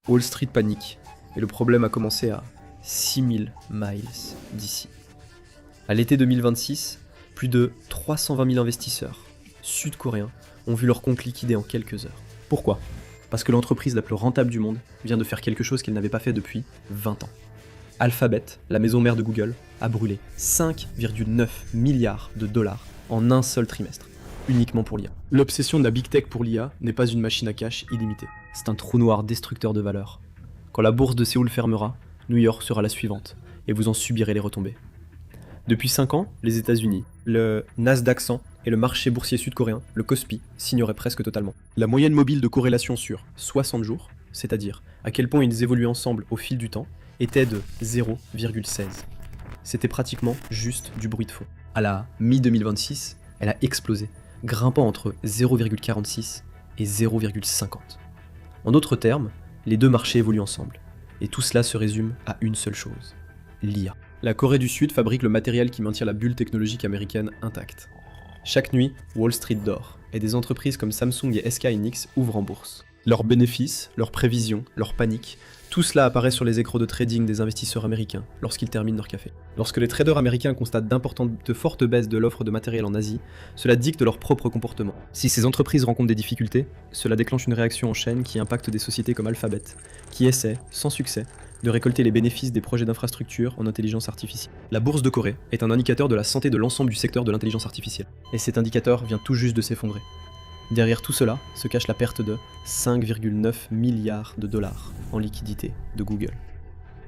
Wall Street panique, et le problème a commencé à 6000 miles d'ici. À l'été 2026, plus de 320 000 investisseurs sud-coréens ont vu leur compte liquider en quelques heures. Pourquoi ? Parce que l'entreprise la plus rentable du monde vient de faire quelque chose qu'elle n'avait pas fait depuis 20 ans. Alphabet, la maison mère de Google, a brûlé 5,9 milliards de dollars en un seul trimestre, uniquement pour l'IA. L'obsession de la Big Tech pour l'IA n'est pas une machine à cash illimitée. C'est un trou noir destructeur de valeur. Quand la bourse de Séoul fermera, New York sera la suivante, et vous en subirez les retombées. Depuis 5 ans, les États-Unis, le Nasdaq 100 et le marché boursier sud-coréen, le Kospi, s'ignoraient presque totalement. La moyenne mobile de corrélation sur 60 jours, c'est-à-dire à quel point ils évoluent ensemble au fil du temps, était de 0,16. C'était pratiquement juste du bruit de fond. À la mi-2026, elle a explosé, grimpant entre 0,46 et 0,50. En d'autres termes, les deux marchés évoluent ensemble. Et tout cela se résume à une seule chose, l'IA. La Corée du Sud fabrique le matériel qui maintient la bulle technologique américaine intacte. Chaque nuit, Wall Street dort, et des entreprises comme Samsung et SK Hynix ouvrent en bourse. Leurs bénéfices, leurs prévisions, Leur panique, tout cela apparaît sur les écrans de trading des investisseurs américains lorsqu'ils terminent leur café. Lorsque les traders américains constatent de fortes baisses de l'offre de matériel en Asie, cela dicte leur propre comportement. Si ces entreprises rencontrent des difficultés, cela déclenche une réaction en chaîne qui impacte des sociétés comme Alphabet, qui essaient, sans succès, de récolter les bénéfices des projets d'infrastructure en intelligence artificielle. La bourse de Corée est un indicateur de la santé de l'ensemble du secteur de l'intelligence artificielle. Et cet indicateur vient tout juste de s'effondrer. Derrière tout cela se cache la perte de 5,9 milliards de dollars en liquidité de Google.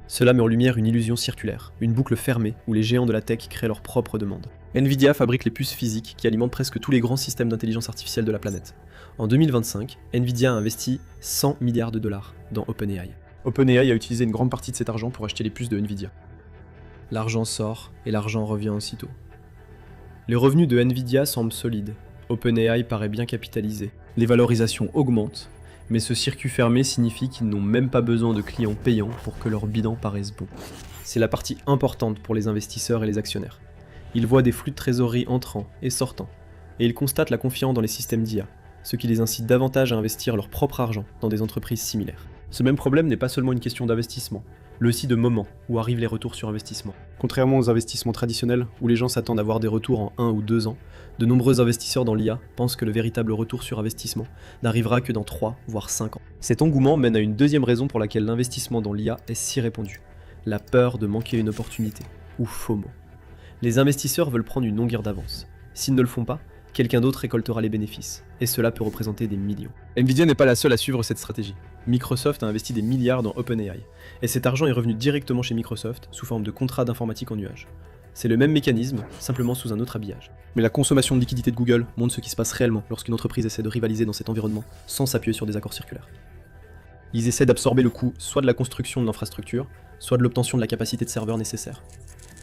Cela met en lumière une illusion circulaire, une boucle fermée où les géants de la tech créent leurs propres demandes. Nvidia fabrique les puces physiques qui alimentent presque tous les grands systèmes d'intelligence artificielle de la planète. En 2025, Nvidia a investi 100 milliards de dollars dans OpenAI. OpenAI a utilisé une grande partie de cet argent pour acheter les puces de Nvidia. L'argent sort et l'argent revient aussitôt. Les revenus de Nvidia semblent solides. OpenAI paraît bien capitalisé. Les valorisations augmentent, Mais ce circuit fermé signifie qu'ils n'ont même pas besoin de clients payants pour que leur bilan paraisse bon. C'est la partie importante pour les investisseurs et les actionnaires. Ils voient des flux de trésorerie entrant et sortant, et ils constatent la confiance dans les systèmes d'IA, ce qui les incite davantage à investir leur propre argent dans des entreprises similaires. Ce même problème n'est pas seulement une question d'investissement, mais aussi de moment où arrivent les retours sur investissement. Contrairement aux investissements traditionnels, où les gens s'attendent à voir des retours en 1 ou 2 ans, de nombreux investisseurs dans l'IA pensent que le véritable retour sur investissement n'arrivera que dans 3 voire 5 ans. Cet engouement mène à une deuxième raison pour laquelle l'investissement dans l'IA est si répandu, la peur de manquer une opportunité, ou FOMO. Les investisseurs veulent prendre une longueur d'avance. S'ils ne le font pas, quelqu'un d'autre récoltera les bénéfices, et cela peut représenter des millions. Nvidia n'est pas la seule à suivre cette stratégie. Microsoft a investi des milliards dans OpenAI, et cet argent est revenu directement chez Microsoft sous forme de contrats d'informatique en nuage. C'est le même mécanisme, simplement sous un autre habillage. Mais la consommation de liquidité de Google montre ce qui se passe réellement lorsqu'une entreprise essaie de rivaliser dans cet environnement sans s'appuyer sur des accords circulaires. Ils essaient d'absorber le coût soit de la construction de l'infrastructure, soit de l'obtention de la capacité de serveurs nécessaire.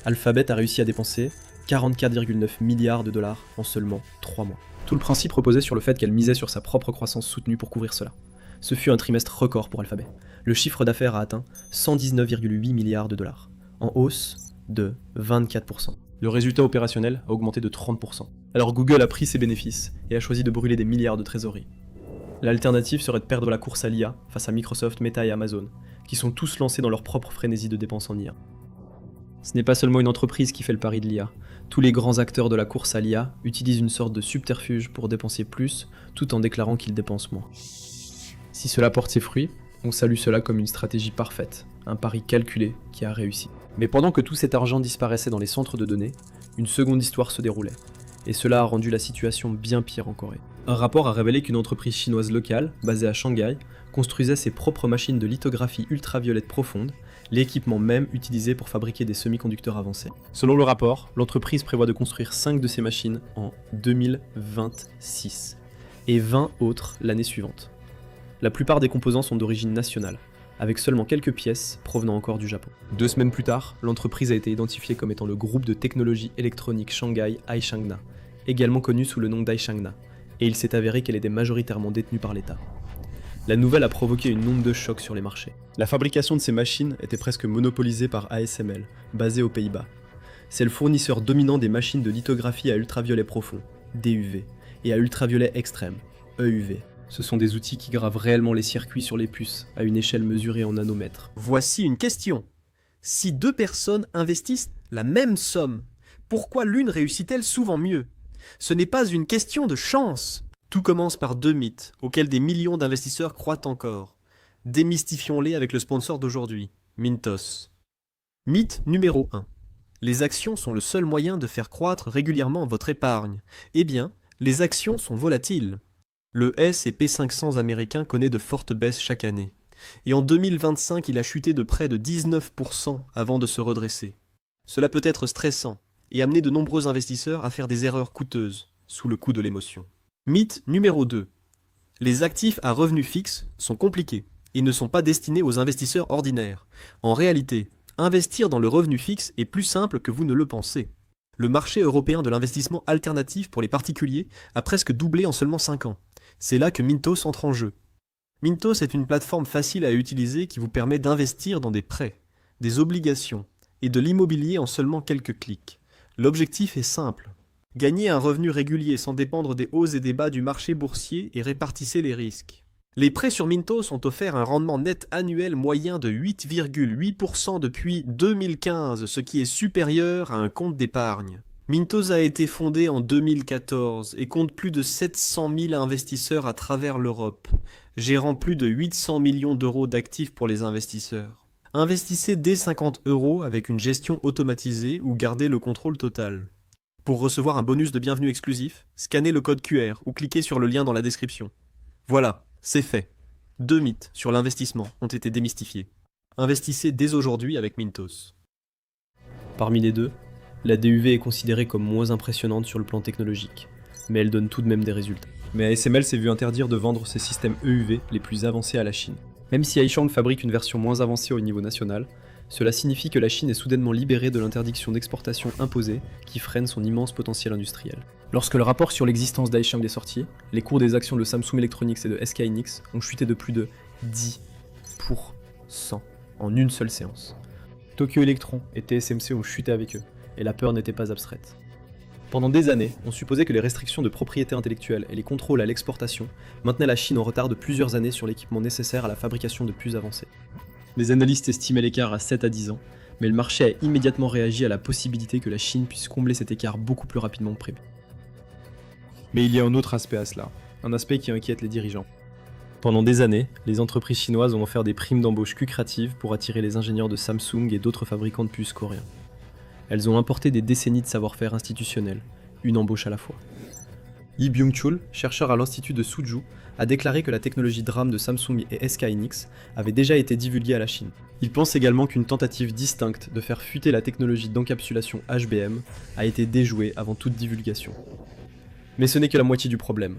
Alphabet a réussi à dépenser 44,9 milliards de dollars en seulement 3 mois. Tout le principe reposait sur le fait qu'elle misait sur sa propre croissance soutenue pour couvrir cela. Ce fut un trimestre record pour Alphabet. Le chiffre d'affaires a atteint 119,8 milliards de dollars, en hausse de 24%. Le résultat opérationnel a augmenté de 30%. Alors Google a pris ses bénéfices et a choisi de brûler des milliards de trésorerie. L'alternative serait de perdre la course à l'IA face à Microsoft, Meta et Amazon, qui sont tous lancés dans leur propre frénésie de dépenses en IA. Ce n'est pas seulement une entreprise qui fait le pari de l'IA. Tous les grands acteurs de la course à l'IA utilisent une sorte de subterfuge pour dépenser plus, tout en déclarant qu'ils dépensent moins. Si cela porte ses fruits, on salue cela comme une stratégie parfaite, un pari calculé qui a réussi. Mais pendant que tout cet argent disparaissait dans les centres de données, une seconde histoire se déroulait, et cela a rendu la situation bien pire en Corée. Un rapport a révélé qu'une entreprise chinoise locale, basée à Shanghai, construisait ses propres machines de lithographie ultraviolette profonde, l'équipement même utilisé pour fabriquer des semi-conducteurs avancés. Selon le rapport, l'entreprise prévoit de construire 5 de ces machines en 2026, et 20 autres l'année suivante. La plupart des composants sont d'origine nationale, avec seulement quelques pièces provenant encore du Japon. 2 semaines plus tard, l'entreprise a été identifiée comme étant le groupe de technologie électronique Shanghai Aishangna, également connu sous le nom d'Aishangna, et il s'est avéré qu'elle était majoritairement détenue par l'État. La nouvelle a provoqué une onde de choc sur les marchés. La fabrication de ces machines était presque monopolisée par ASML, basée aux Pays-Bas. C'est le fournisseur dominant des machines de lithographie à ultraviolet profond, DUV, et à ultraviolet extrême, EUV. Ce sont des outils qui gravent réellement les circuits sur les puces, à une échelle mesurée en nanomètres. Voici une question. Si deux personnes investissent la même somme, pourquoi l'une réussit-elle souvent mieux? Ce n'est pas une question de chance. Tout commence par deux mythes, auxquels des millions d'investisseurs croient encore. Démystifions-les avec le sponsor d'aujourd'hui, Mintos. Mythe numéro 1. Les actions sont le seul moyen de faire croître régulièrement votre épargne. Eh bien, les actions sont volatiles. Le S&P 500 américain connaît de fortes baisses chaque année. Et en 2025, il a chuté de près de 19% avant de se redresser. Cela peut être stressant et amener de nombreux investisseurs à faire des erreurs coûteuses, sous le coup de l'émotion. Mythe numéro 2. Les actifs à revenus fixes sont compliqués et ne sont pas destinés aux investisseurs ordinaires. En réalité, investir dans le revenu fixe est plus simple que vous ne le pensez. Le marché européen de l'investissement alternatif pour les particuliers a presque doublé en seulement 5 ans. C'est là que Mintos entre en jeu. Mintos est une plateforme facile à utiliser qui vous permet d'investir dans des prêts, des obligations et de l'immobilier en seulement quelques clics. L'objectif est simple. Gagnez un revenu régulier sans dépendre des hauts et des bas du marché boursier et répartissez les risques. Les prêts sur Mintos ont offert un rendement net annuel moyen de 8,8% depuis 2015, ce qui est supérieur à un compte d'épargne. Mintos a été fondé en 2014 et compte plus de 700 000 investisseurs à travers l'Europe, gérant plus de 800 millions d'euros d'actifs pour les investisseurs. Investissez dès 50 € avec une gestion automatisée ou gardez le contrôle total. Pour recevoir un bonus de bienvenue exclusif, scannez le code QR ou cliquez sur le lien dans la description. Voilà, c'est fait. 2 mythes sur l'investissement ont été démystifiés. Investissez dès aujourd'hui avec Mintos. Parmi les deux, la DUV est considérée comme moins impressionnante sur le plan technologique, mais elle donne tout de même des résultats. Mais ASML s'est vu interdire de vendre ses systèmes EUV les plus avancés à la Chine. Même si Aishang fabrique une version moins avancée au niveau national, cela signifie que la Chine est soudainement libérée de l'interdiction d'exportation imposée qui freine son immense potentiel industriel. Lorsque le rapport sur l'existence d'Aishang est sorti, les cours des actions de Samsung Electronics et de SK Hynix ont chuté de plus de 10% en une seule séance. Tokyo Electron et TSMC ont chuté avec eux, et la peur n'était pas abstraite. Pendant des années, on supposait que les restrictions de propriété intellectuelle et les contrôles à l'exportation maintenaient la Chine en retard de plusieurs années sur l'équipement nécessaire à la fabrication de puces avancées. Les analystes estimaient l'écart à 7 à 10 ans, mais le marché a immédiatement réagi à la possibilité que la Chine puisse combler cet écart beaucoup plus rapidement que prévu. Mais il y a un autre aspect à cela, un aspect qui inquiète les dirigeants. Pendant des années, les entreprises chinoises ont offert des primes d'embauche lucratives pour attirer les ingénieurs de Samsung et d'autres fabricants de puces coréens. Elles ont importé des décennies de savoir-faire institutionnel, une embauche à la fois. Yi Byung-chul, chercheur à l'institut de Suzhou, a déclaré que la technologie DRAM de Samsung et SK Hynix avait déjà été divulguée à la Chine. Il pense également qu'une tentative distincte de faire fuiter la technologie d'encapsulation HBM a été déjouée avant toute divulgation. Mais ce n'est que la moitié du problème.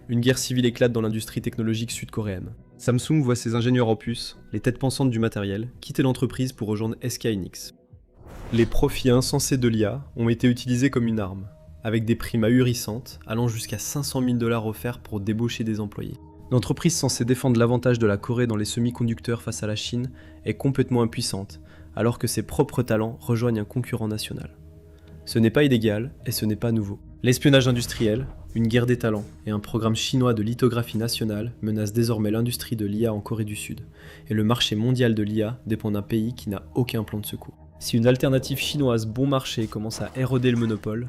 Une guerre civile éclate dans l'industrie technologique sud-coréenne. Samsung voit ses ingénieurs en puces, les têtes pensantes du matériel, quitter l'entreprise pour rejoindre SK Hynix. Les profits insensés de l'IA ont été utilisés comme une arme, avec des primes ahurissantes allant jusqu'à 500 000 $ offerts pour débaucher des employés. L'entreprise censée défendre l'avantage de la Corée dans les semi-conducteurs face à la Chine est complètement impuissante, alors que ses propres talents rejoignent un concurrent national. Ce n'est pas illégal et ce n'est pas nouveau. L'espionnage industriel, une guerre des talents et un programme chinois de lithographie nationale menacent désormais l'industrie de l'IA en Corée du Sud, et le marché mondial de l'IA dépend d'un pays qui n'a aucun plan de secours. Si une alternative chinoise bon marché commence à éroder le monopole,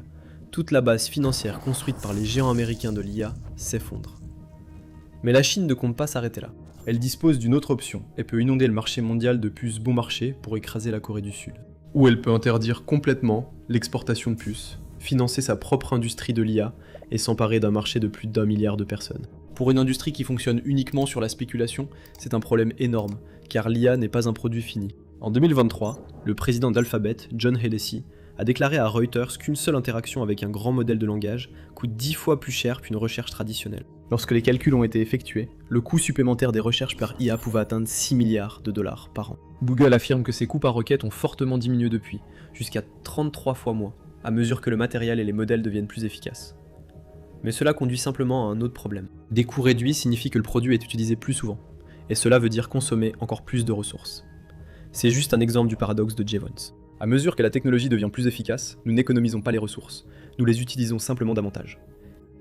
toute la base financière construite par les géants américains de l'IA s'effondre. Mais la Chine ne compte pas s'arrêter là. Elle dispose d'une autre option et peut inonder le marché mondial de puces bon marché pour écraser la Corée du Sud. Ou elle peut interdire complètement l'exportation de puces, financer sa propre industrie de l'IA et s'emparer d'un marché de plus d'1 milliard de personnes. Pour une industrie qui fonctionne uniquement sur la spéculation, c'est un problème énorme, car l'IA n'est pas un produit fini. En 2023, le président d'Alphabet, John Hennessy, a déclaré à Reuters qu'une seule interaction avec un grand modèle de langage coûte 10 fois plus cher qu'une recherche traditionnelle. Lorsque les calculs ont été effectués, le coût supplémentaire des recherches par IA pouvait atteindre 6 milliards de dollars par an. Google affirme que ses coûts par requête ont fortement diminué depuis, jusqu'à 33 fois moins, à mesure que le matériel et les modèles deviennent plus efficaces. Mais cela conduit simplement à un autre problème. Des coûts réduits signifient que le produit est utilisé plus souvent, et cela veut dire consommer encore plus de ressources. C'est juste un exemple du paradoxe de Jevons. À mesure que la technologie devient plus efficace, nous n'économisons pas les ressources, nous les utilisons simplement davantage.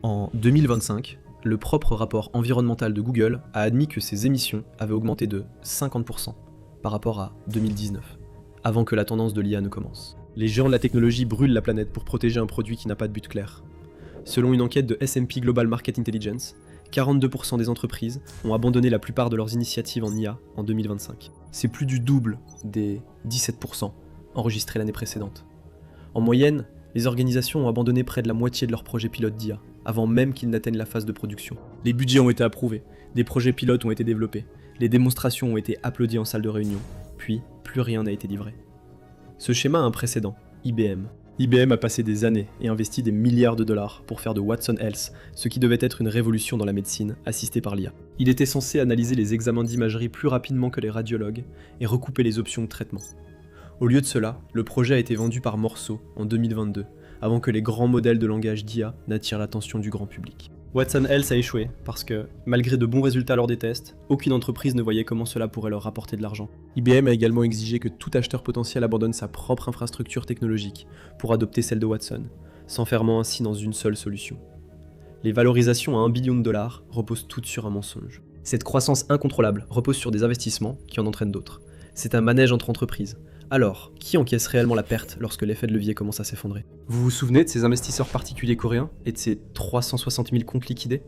En 2025, le propre rapport environnemental de Google a admis que ses émissions avaient augmenté de 50% par rapport à 2019, avant que la tendance de l'IA ne commence. Les géants de la technologie brûlent la planète pour protéger un produit qui n'a pas de but clair. Selon une enquête de S&P Global Market Intelligence, 42% des entreprises ont abandonné la plupart de leurs initiatives en IA en 2025. C'est plus du double des 17% enregistrés l'année précédente. En moyenne, les organisations ont abandonné près de la moitié de leurs projets pilotes d'IA, avant même qu'ils n'atteignent la phase de production. Les budgets ont été approuvés, des projets pilotes ont été développés, les démonstrations ont été applaudies en salle de réunion, puis plus rien n'a été livré. Ce schéma a un précédent, IBM. IBM a passé des années et investi des milliards de dollars pour faire de Watson Health ce qui devait être une révolution dans la médecine, assistée par l'IA. Il était censé analyser les examens d'imagerie plus rapidement que les radiologues et recouper les options de traitement. Au lieu de cela, le projet a été vendu par morceaux en 2022, avant que les grands modèles de langage d'IA n'attirent l'attention du grand public. Watson Health a échoué parce que, malgré de bons résultats lors des tests, aucune entreprise ne voyait comment cela pourrait leur rapporter de l'argent. IBM a également exigé que tout acheteur potentiel abandonne sa propre infrastructure technologique pour adopter celle de Watson, s'enfermant ainsi dans une seule solution. Les valorisations à $1 billion reposent toutes sur un mensonge. Cette croissance incontrôlable repose sur des investissements qui en entraînent d'autres. C'est un manège entre entreprises. Alors, qui encaisse réellement la perte lorsque l'effet de levier commence à s'effondrer? Vous vous souvenez de ces investisseurs particuliers coréens et de ces 360 000 comptes liquidés?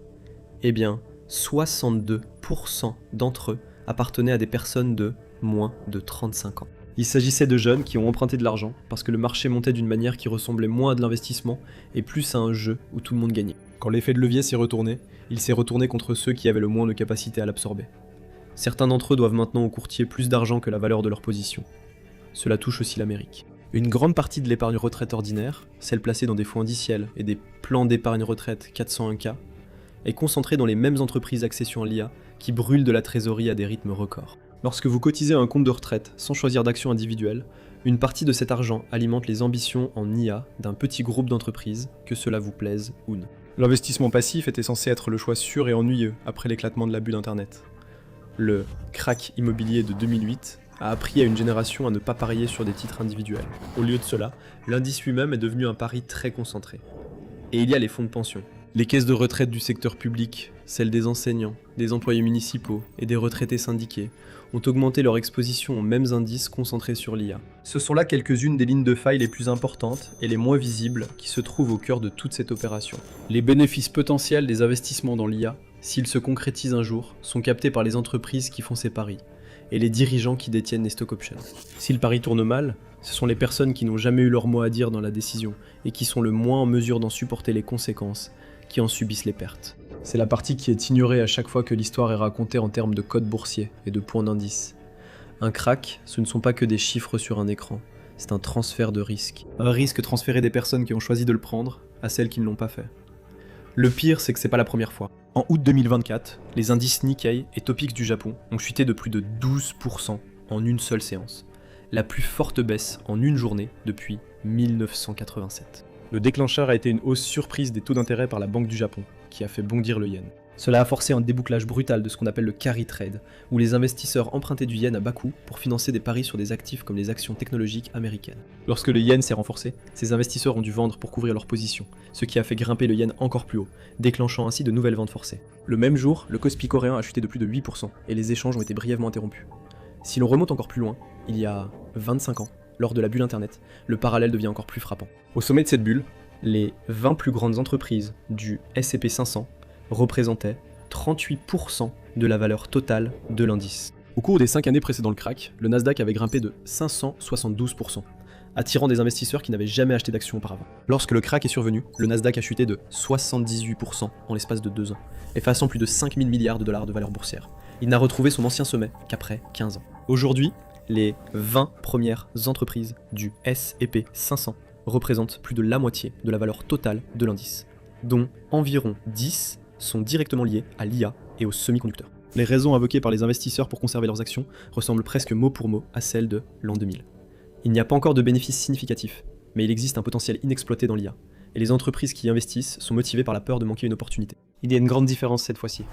Eh bien, 62% d'entre eux appartenaient à des personnes de moins de 35 ans. Il s'agissait de jeunes qui ont emprunté de l'argent parce que le marché montait d'une manière qui ressemblait moins à de l'investissement et plus à un jeu où tout le monde gagnait. Quand l'effet de levier s'est retourné, il s'est retourné contre ceux qui avaient le moins de capacité à l'absorber. Certains d'entre eux doivent maintenant aux courtiers plus d'argent que la valeur de leur position. Cela touche aussi l'Amérique. Une grande partie de l'épargne retraite ordinaire, celle placée dans des fonds indiciels et des plans d'épargne retraite 401k, est concentrée dans les mêmes entreprises accession à l'IA qui brûlent de la trésorerie à des rythmes records. Lorsque vous cotisez un compte de retraite sans choisir d'action individuelle, une partie de cet argent alimente les ambitions en IA d'un petit groupe d'entreprises, que cela vous plaise ou non. L'investissement passif était censé être le choix sûr et ennuyeux après l'éclatement de l'abus d'Internet. Le crack immobilier de 2008 a appris à une génération à ne pas parier sur des titres individuels. Au lieu de cela, l'indice lui-même est devenu un pari très concentré. Et il y a les fonds de pension. Les caisses de retraite du secteur public, celles des enseignants, des employés municipaux et des retraités syndiqués, ont augmenté leur exposition aux mêmes indices concentrés sur l'IA. Ce sont là quelques-unes des lignes de faille les plus importantes et les moins visibles qui se trouvent au cœur de toute cette opération. Les bénéfices potentiels des investissements dans l'IA, s'ils se concrétisent un jour, sont captés par les entreprises qui font ces paris et les dirigeants qui détiennent les stock options. Si le pari tourne mal, ce sont les personnes qui n'ont jamais eu leur mot à dire dans la décision et qui sont le moins en mesure d'en supporter les conséquences, qui en subissent les pertes. C'est la partie qui est ignorée à chaque fois que l'histoire est racontée en termes de codes boursiers et de points d'indice. Un crack, ce ne sont pas que des chiffres sur un écran, c'est un transfert de risque. Un risque transféré des personnes qui ont choisi de le prendre à celles qui ne l'ont pas fait. Le pire, c'est que c'est pas la première fois. En août 2024, les indices Nikkei et Topix du Japon ont chuté de plus de 12% en une seule séance. La plus forte baisse en une journée depuis 1987. Le déclencheur a été une hausse surprise des taux d'intérêt par la Banque du Japon, qui a fait bondir le yen. Cela a forcé un débouclage brutal de ce qu'on appelle le carry trade, où les investisseurs empruntaient du yen à bas coût pour financer des paris sur des actifs comme les actions technologiques américaines. Lorsque le yen s'est renforcé, ces investisseurs ont dû vendre pour couvrir leurs positions, ce qui a fait grimper le yen encore plus haut, déclenchant ainsi de nouvelles ventes forcées. Le même jour, le Kospi coréen a chuté de plus de 8%, et les échanges ont été brièvement interrompus. Si l'on remonte encore plus loin, il y a 25 ans, lors de la bulle Internet, le parallèle devient encore plus frappant. Au sommet de cette bulle, les 20 plus grandes entreprises du S&P 500 représentaient 38% de la valeur totale de l'indice. Au cours des 5 années précédant le crack, le Nasdaq avait grimpé de 572%, attirant des investisseurs qui n'avaient jamais acheté d'actions auparavant. Lorsque le crack est survenu, le Nasdaq a chuté de 78% en l'espace de 2 ans, effaçant plus de 5 000 milliards de dollars de valeur boursière. Il n'a retrouvé son ancien sommet qu'après 15 ans. Aujourd'hui, les 20 premières entreprises du S&P 500 représentent plus de la moitié de la valeur totale de l'indice, dont environ 10 sont directement liés à l'IA et aux semi-conducteurs. Les raisons invoquées par les investisseurs pour conserver leurs actions ressemblent presque mot pour mot à celles de l'an 2000. Il n'y a pas encore de bénéfices significatifs, mais il existe un potentiel inexploité dans l'IA. et les entreprises qui y investissent sont motivées par la peur de manquer une opportunité. Il y a une grande différence cette fois-ci.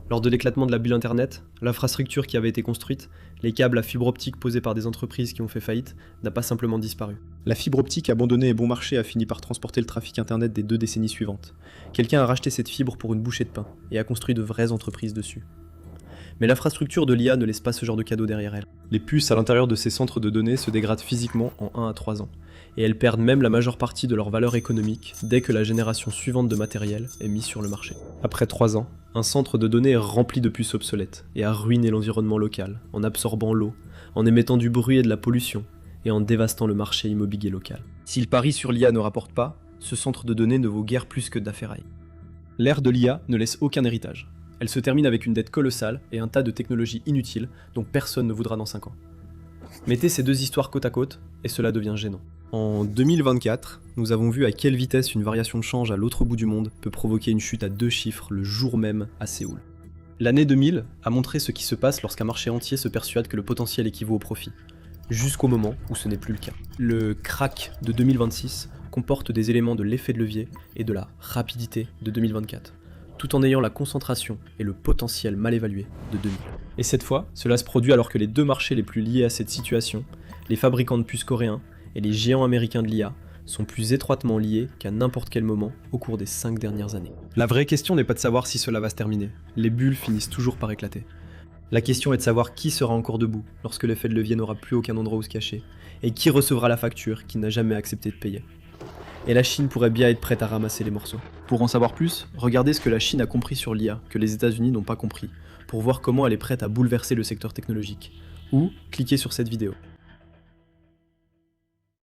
Lors de l'éclatement de la bulle Internet, l'infrastructure qui avait été construite, les câbles à fibre optique posés par des entreprises qui ont fait faillite, n'a pas simplement disparu. La fibre optique abandonnée et bon marché a fini par transporter le trafic Internet des 2 décennies suivantes. Quelqu'un a racheté cette fibre pour une bouchée de pain, et a construit de vraies entreprises dessus. Mais l'infrastructure de l'IA ne laisse pas ce genre de cadeau derrière elle. Les puces à l'intérieur de ces centres de données se dégradent physiquement en 1 à 3 ans, et elles perdent même la majeure partie de leur valeur économique dès que la génération suivante de matériel est mise sur le marché. Après 3 ans, un centre de données est rempli de puces obsolètes et a ruiné l'environnement local, en absorbant l'eau, en émettant du bruit et de la pollution, et en dévastant le marché immobilier local. Si le pari sur l'IA ne rapporte pas, ce centre de données ne vaut guère plus que de la ferraille. L'ère de l'IA ne laisse aucun héritage. Elle se termine avec une dette colossale et un tas de technologies inutiles dont personne ne voudra dans 5 ans. Mettez ces 2 histoires côte à côte et cela devient gênant. En 2024, nous avons vu à quelle vitesse une variation de change à l'autre bout du monde peut provoquer une chute à 2 chiffres le jour même à Séoul. L'année 2000 a montré ce qui se passe lorsqu'un marché entier se persuade que le potentiel équivaut au profit, jusqu'au moment où ce n'est plus le cas. Le crack de 2026 comporte des éléments de l'effet de levier et de la rapidité de 2024, tout en ayant la concentration et le potentiel mal évalué de 2000. Et cette fois, cela se produit alors que les 2 marchés les plus liés à cette situation, les fabricants de puces coréens et les géants américains de l'IA, sont plus étroitement liés qu'à n'importe quel moment au cours des 5 dernières années. La vraie question n'est pas de savoir si cela va se terminer, les bulles finissent toujours par éclater. La question est de savoir qui sera encore debout lorsque l'effet de levier n'aura plus aucun endroit où se cacher, et qui recevra la facture qu'il n'a jamais accepté de payer. Et la Chine pourrait bien être prête à ramasser les morceaux. Pour en savoir plus, regardez ce que la Chine a compris sur l'IA, que les États-Unis n'ont pas compris, pour voir comment elle est prête à bouleverser le secteur technologique. Ou cliquez sur cette vidéo.